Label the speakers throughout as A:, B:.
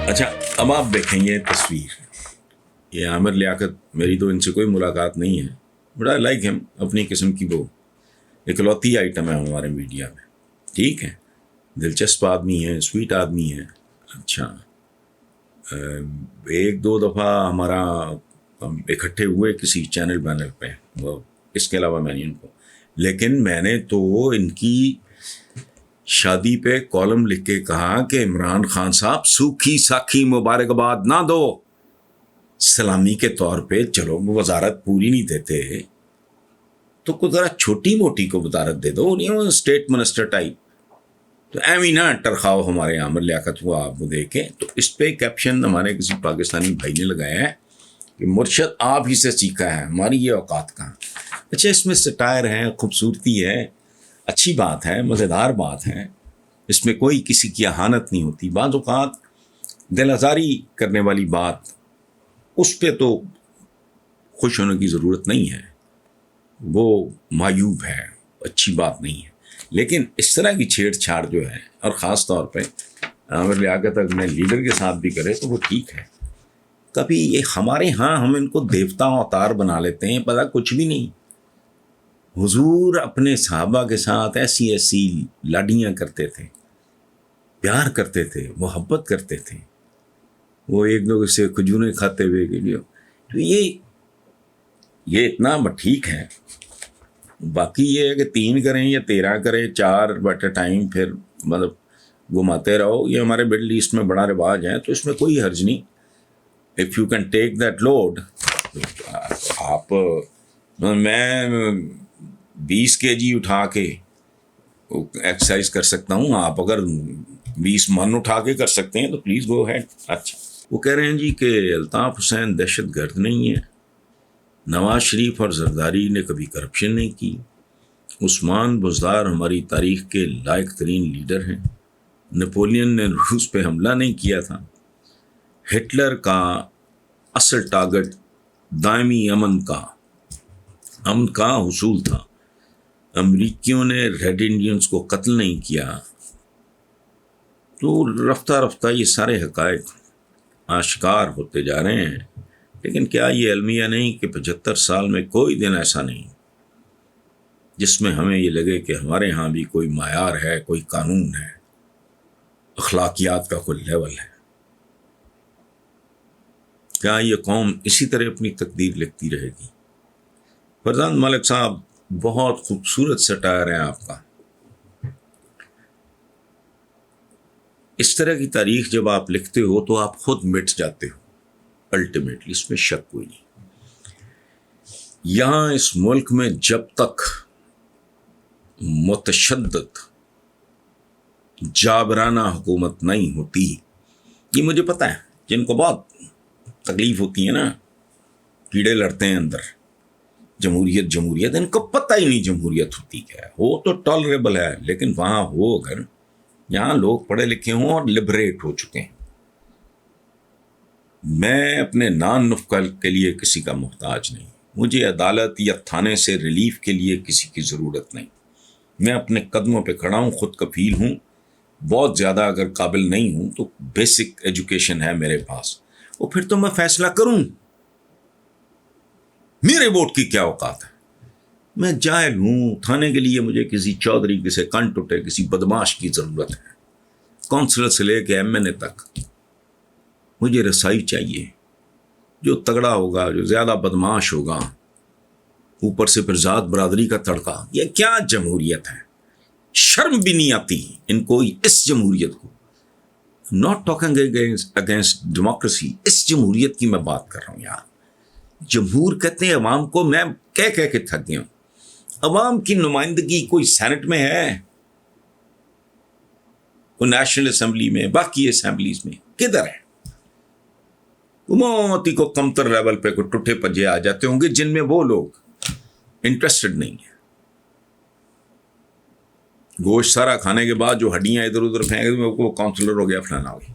A: اچھا اب آپ دیکھیں یہ تصویر، یہ عامر لیاقت، میری تو ان سے کوئی ملاقات نہیں ہے، بڑا لائک ہم، اپنی قسم کی وہ اکلوتی آئٹم ہے ہمارے میڈیا میں، ٹھیک ہے، دلچسپ آدمی ہے، سویٹ آدمی ہے. اچھا ایک دو دفعہ ہمارا ہم اکٹھے ہوئے کسی چینل بینل پہ، وہ اس کے علاوہ میں نے ان کو، لیکن میں نے تو ان کی شادی پہ کالم لکھ کے کہا کہ عمران خان صاحب سوکھی ساکھی مبارکباد نہ دو، سلامی کے طور پہ چلو وہ وزارت پوری نہیں دیتے تو کوئی ذرا چھوٹی موٹی کو وزارت دے دو، نہیں اسٹیٹ منسٹر ٹائپ. تو ایویں نہ ٹرخاؤ ہمارے عامر لیاقت ہوا آپ کو دیکھیں. تو اس پہ کیپشن ہمارے کسی پاکستانی بھائی نے لگایا ہے کہ مرشد آپ ہی سے سیکھا ہے، ہماری یہ اوقات کہاں. اچھا اس میں سٹائر ہے، خوبصورتی ہے، اچھی بات ہے، مزیدار بات ہے، اس میں کوئی کسی کی اہانت نہیں ہوتی. بعض اوقات دل آزاری کرنے والی بات، اس پہ تو خوش ہونے کی ضرورت نہیں ہے، وہ معیوب ہے، اچھی بات نہیں ہے. لیکن اس طرح کی چھیڑ چھاڑ جو ہے، اور خاص طور پہ عامر لیاقت اپنے لیڈر کے ساتھ بھی کرے تو وہ ٹھیک ہے. کبھی یہ ہمارے ہاں ہم ان کو دیوتا اوتار بنا لیتے ہیں، پتہ کچھ بھی نہیں. حضور اپنے صحابہ کے ساتھ ایسی ایسی لاڈیاں کرتے تھے، پیار کرتے تھے، محبت کرتے تھے، وہ ایک دوسرے سے کھجوریں کھاتے ہوئے کے لیے. تو یہ اتنا ٹھیک ہے. باقی یہ ہے کہ 3 کریں یا 13 کریں، 4 ایٹ اے ٹائم پھر مطلب گھماتے رہو، یہ ہمارے مڈل ایسٹ میں بڑا رواج ہے، تو اس میں کوئی حرج نہیں. If you can take that load, آپ میں 20 kg اٹھا کے ایکسرسائز کر سکتا ہوں، آپ اگر 20 من اٹھا کے کر سکتے ہیں تو پلیز گو ہیڈ. اچھا وہ کہہ رہے ہیں جی کہ الطاف حسین دہشت گرد نہیں ہے، نواز شریف اور زرداری نے کبھی کرپشن نہیں کی، عثمان بزدار ہماری تاریخ کے لائق ترین لیڈر ہیں، نپولین نے روس پہ حملہ نہیں کیا تھا، ہٹلر کا اصل ٹارگٹ دائمی امن کا حصول تھا، امریکیوں نے ریڈ انڈینز کو قتل نہیں کیا. تو رفتہ رفتہ یہ سارے حقائق آشکار ہوتے جا رہے ہیں. لیکن کیا یہ المیہ نہیں کہ 75 سال میں کوئی دن ایسا نہیں جس میں ہمیں یہ لگے کہ ہمارے ہاں بھی کوئی معیار ہے، کوئی قانون ہے، اخلاقیات کا کوئی لیول ہے. کیا یہ قوم اسی طرح اپنی تقدیر لکھتی رہے گی؟ فرزان ملک صاحب بہت خوبصورت سٹائر ہے آپ کا. اس طرح کی تاریخ جب آپ لکھتے ہو تو آپ خود مٹ جاتے ہو الٹیمیٹلی، اس میں شک کوئی نہیں. یہاں اس ملک میں جب تک متشدد جابرانہ حکومت نہیں ہوتی، یہ مجھے پتہ ہے جن کو بہت تکلیف ہوتی ہے نا، کیڑے لڑتے ہیں اندر، جمہوریت ان کو پتہ ہی نہیں جمہوریت ہوتی کیا ہے. وہ تو ٹالریبل ہے، لیکن وہاں ہو اگر یہاں لوگ پڑھے لکھے ہوں اور لبریٹ ہو چکے ہیں. میں اپنے نان نفقل کے لیے کسی کا محتاج نہیں، مجھے عدالت یا تھانے سے ریلیف کے لیے کسی کی ضرورت نہیں. میں اپنے قدموں پہ کھڑا ہوں، خود کفیل ہوں. بہت زیادہ اگر قابل نہیں ہوں تو بیسک ایجوکیشن ہے میرے پاس، وہ پھر تو میں فیصلہ کروں. میرے ووٹ کی کیا اوقات ہے؟ میں جاہل ہوں. تھانے کے لیے مجھے کسی چودھری، کسی کنٹوٹے، کسی بدماش کی ضرورت ہے. کونسلر سے لے کے ایم این اے تک مجھے رسائی چاہیے. جو تگڑا ہوگا، جو زیادہ بدماش ہوگا، اوپر سے پھر ذات برادری کا تڑکا. یہ کیا جمہوریت ہے؟ شرم بھی نہیں آتی ان کو اس جمہوریت کو. ناٹ ٹاکنگ اگینسٹ ڈیموکریسی، اس جمہوریت کی میں بات کر رہا ہوں یار. جمہور کہتے ہیں عوام کو، میں کہہ کے تھک گیا ہوں. عوام کی نمائندگی کوئی سینٹ میں ہے، کوئی نیشنل اسمبلی میں، باقی اسمبلیز میں کدھر ہے؟ موتی کو کمتر لیول پہ کوئی ٹوٹے پجے آ جاتے ہوں گے جن میں وہ لوگ انٹرسٹڈ نہیں ہیں. گوشت سارا کھانے کے بعد جو ہڈیاں ادھر ادھر پھینک وہ کاؤنسلر ہو گیا، فلانا ہو گیا.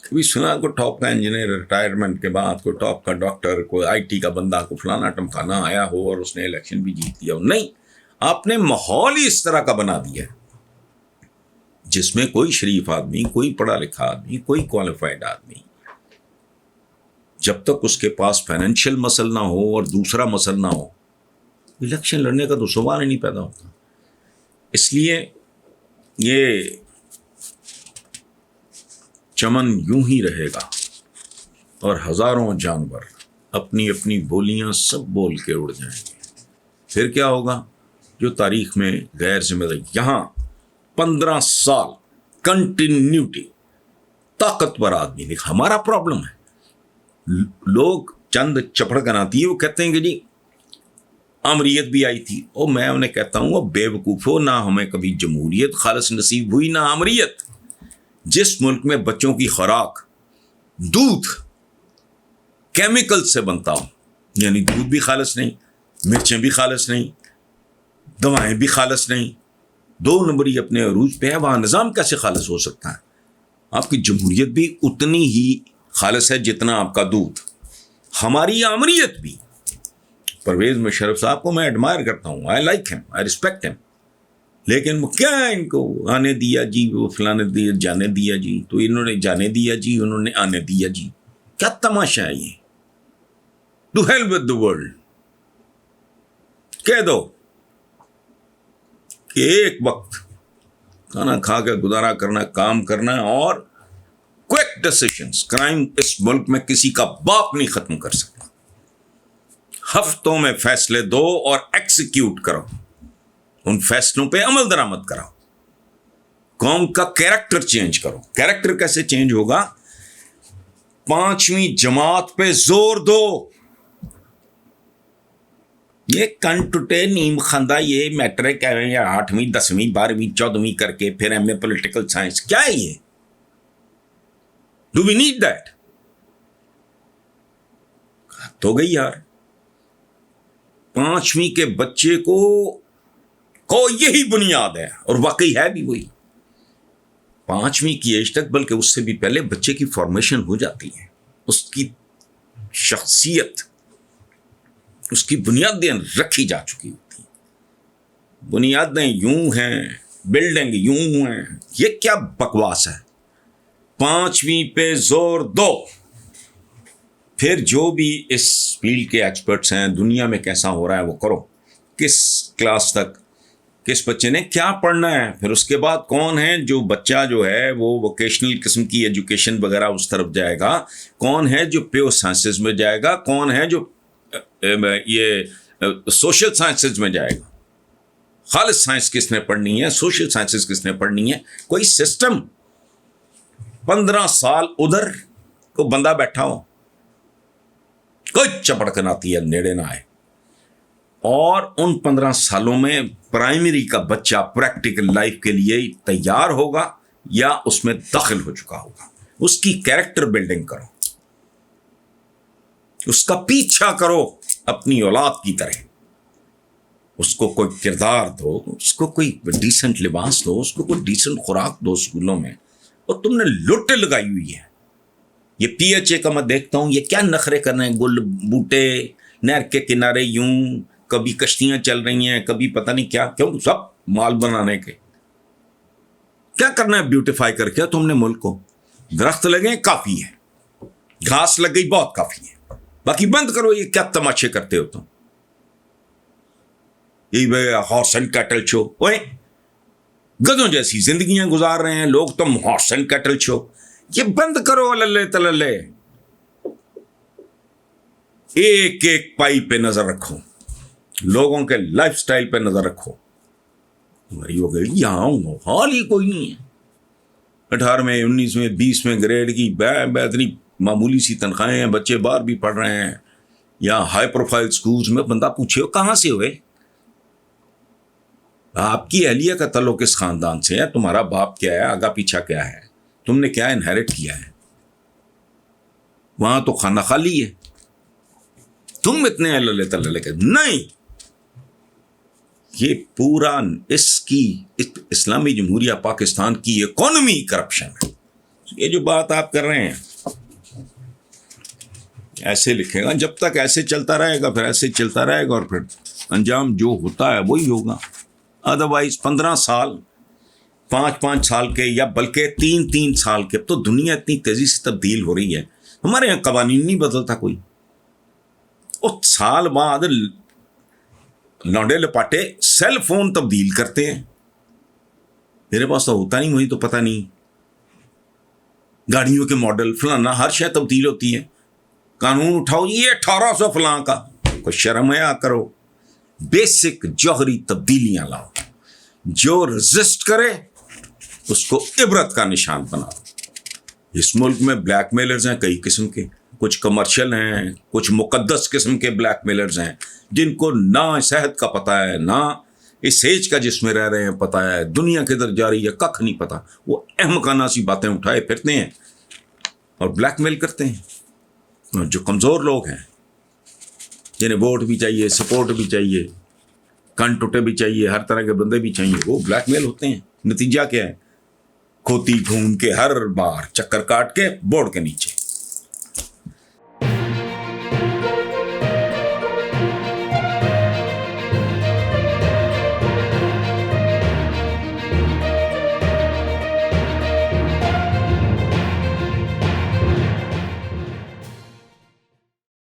A: کبھی سنا کوئی ٹاپ کا انجینئر ریٹائرمنٹ کے بعد، کوئی ٹاپ کا ڈاکٹر، کوئی آئی ٹی کا بندہ کو فلانا ٹمکانا آیا ہو اور اس نے الیکشن بھی جیت لیا ہو؟ نہیں. آپ نے ماحول ہی اس طرح کا بنا دیا ہے جس میں کوئی شریف آدمی، کوئی پڑھا لکھا آدمی، کوئی کوالیفائڈ آدمی، جب تک اس کے پاس فائنینشیل مسل نہ ہو اور دوسرا مسل نہ ہو، الیکشن لڑنے کا تو سوال ہی نہیں پیدا ہوتا. اس لیے یہ چمن یوں ہی رہے گا اور ہزاروں جانور اپنی اپنی بولیاں سب بول کے اڑ جائیں گے. پھر کیا ہوگا؟ جو تاریخ میں غیر ذمہ داری، یہاں 15 سال کنٹینیوٹی طاقتور آدمی نہیں. ہمارا پرابلم ہے لوگ چند چپڑ کناتی ہے، وہ کہتے ہیں کہ جی امریت بھی آئی تھی. اور میں انہیں کہتا ہوں وہ بے وقوفو، نہ ہمیں کبھی جمہوریت خالص نصیب ہوئی نہ امریت. جس ملک میں بچوں کی خوراک دودھ کیمیکل سے بنتا ہو، یعنی دودھ بھی خالص نہیں، مرچیں بھی خالص نہیں، دوائیں بھی خالص نہیں، 2 نمبری اپنے عروج پہ ہے، وہاں نظام کیسے خالص ہو سکتا ہے؟ آپ کی جمہوریت بھی اتنی ہی خالص ہے جتنا آپ کا دودھ. ہماری امریت بھی. پرویز مشرف صاحب کو میں ایڈمائر کرتا ہوں، I like him, I respect ham, لیکن وہ کیا ان کو آنے دیا جی، وہ فلانے دیا جانے دیا جی، تو انہوں نے جانے دیا جی، انہوں نے آنے دیا جی. کیا تماشا ہے یہ؟ To hell with the world. کہہ دو کہ ایک وقت کھانا کھا کے گزارا کرنا، کام کرنا، اور کوئک ڈیسیشنز. کرائم اس ملک میں کسی کا باپ نہیں ختم کر سکتا. ہفتوں میں فیصلے دو اور ایکسیکیوٹ کرو، ان فیصلوں پہ عمل درآمد کراؤ. قوم کا کیریکٹر چینج کرو. کیریکٹر کیسے چینج ہوگا؟ 5ویں جماعت پہ زور دو. یہ کنٹوٹے نیم خندہ، یہ میٹرک ہے یا 8ویں 10ویں 12ویں 14ویں کر کے پھر ایم اے پولیٹیکل سائنس، کیا ہے یہ؟ Do we need that? تو گئی یار. 5ویں کے بچے کو یہی بنیاد ہے، اور واقعی ہے بھی وہی. 5ویں کی ایج تک، بلکہ اس سے بھی پہلے بچے کی فارمیشن ہو جاتی ہے. اس کی شخصیت، اس کی بنیادیں رکھی جا چکی ہوتی ہیں. بنیادیں یوں ہیں، بلڈنگ یوں ہیں. یہ کیا بکواس ہے؟ 5ویں پہ زور دو. پھر جو بھی اس فیلڈ کے ایکسپرٹس ہیں، دنیا میں کیسا ہو رہا ہے وہ کرو. کس کلاس تک کس بچے نے کیا پڑھنا ہے، پھر اس کے بعد کون ہے جو بچہ جو ہے وہ ووکیشنل قسم کی ایجوکیشن وغیرہ اس طرف جائے گا، کون ہے جو پیور سائنسز میں جائے گا، کون ہے جو یہ سوشل سائنسز میں جائے گا. خالص سائنس کس نے پڑھنی ہے، سوشل سائنسز کس نے پڑھنی ہے. کوئی سسٹم. 15 سال ادھر کو بندہ بیٹھا ہو، کوئی چپڑکن آتی ہے نیڑے نہ آئے. اور ان 15 سالوں میں پرائمری کا بچہ پریکٹیکل لائف کے لیے تیار ہوگا یا اس میں داخل ہو چکا ہوگا. اس کی کیریکٹر بلڈنگ کرو، اس کا پیچھا کرو اپنی اولاد کی طرح. اس کو کوئی کردار دو، اس کو کوئی ڈیسنٹ لباس دو، اس کو کوئی ڈیسنٹ خوراک دو اسکولوں میں. اور تم نے لٹ لگائی ہوئی ہے. یہ پی ایچ اے کا میں دیکھتا ہوں، یہ کیا نخرے کر رہے ہیں. گل بوٹے نہر کے کنارے، یوں کبھی کشتیاں چل رہی ہیں، کبھی پتہ نہیں کیا، کیوں؟ سب مال بنانے کے. کیا کرنا ہے بیوٹیفائی کر کے تم نے ملک کو؟ درخت لگے کافی ہے، گھاس لگ گئی بہت کافی ہے، باقی بند کرو. یہ کیا تماشے کرتے ہو تم؟ یہ ہارس اینڈ کیٹل شو، اوے گدھوں جیسی زندگیاں گزار رہے ہیں لوگ، تم ہارس اینڈ کیٹل شو. یہ بند کرو. اللہ تللے. ایک ایک پائی پہ نظر رکھو، لوگوں کے لائف سٹائل پہ نظر رکھو. تمہاری ہو گئی یہاں حال ہی کوئی نہیں ہے. 18ویں 19ویں 20ویں گریڈ کی اتنی معمولی سی تنخواہیں ہیں، بچے باہر بھی پڑھ رہے ہیں یا ہائی پروفائل سکولز میں. بندہ پوچھے ہو کہاں سے ہوئے؟ آپ کی اہلیہ کا تعلق کس خاندان سے ہے؟ تمہارا باپ کیا ہے؟ آگا پیچھا کیا ہے؟ تم نے کیا انہیرٹ کیا ہے؟ وہاں تو خانہ خالی ہے. تم اتنے اللہ تعالی کے نہیں. یہ پورا اس کی اسلامی جمہوریہ پاکستان کی اکانومی کرپشن ہے. یہ جو بات آپ کر رہے ہیں ایسے لکھے گا، جب تک ایسے چلتا رہے گا پھر ایسے چلتا رہے گا، اور پھر انجام جو ہوتا ہے وہی ہوگا. ادروائز 15 سال 5 سال کے یا بلکہ 3 سال کے. اب تو دنیا اتنی تیزی سے تبدیل ہو رہی ہے, ہمارے یہاں قوانین نہیں بدلتا کوئی. اور سال بعد لانڈے لپاٹے سیل فون تبدیل کرتے ہیں. میرے پاس تو ہوتا نہیں, وہی تو پتہ نہیں. گاڑیوں کے ماڈل فلانا ہر شے تبدیل ہوتی ہے. قانون اٹھاؤ یہ 1800 فلاں کا, کوئی شرم ہے, آ کرو. بیسک جوہری تبدیلیاں لاؤ. جو رزسٹ کرے اس کو عبرت کا نشان بناؤ. اس ملک میں بلیک میلرز ہیں کئی قسم کے, کچھ کمرشل ہیں, کچھ مقدس قسم کے بلیک میلرز ہیں جن کو نہ صحت کا پتہ ہے, نہ اس ایج کا جس میں رہ رہے ہیں پتہ ہے, دنیا کدھر جا رہی ہے ککھ نہیں پتہ. وہ احمقانہ سی باتیں اٹھائے پھرتے ہیں اور بلیک میل کرتے ہیں. جو کمزور لوگ ہیں, جنہیں ووٹ بھی چاہیے, سپورٹ بھی چاہیے, کن ٹوٹے بھی چاہیے, ہر طرح کے بندے بھی چاہیے, وہ بلیک میل ہوتے ہیں. نتیجہ کیا ہے؟ کھوتی گھوم کے ہر بار چکر کاٹ کے بورڈ کے نیچے.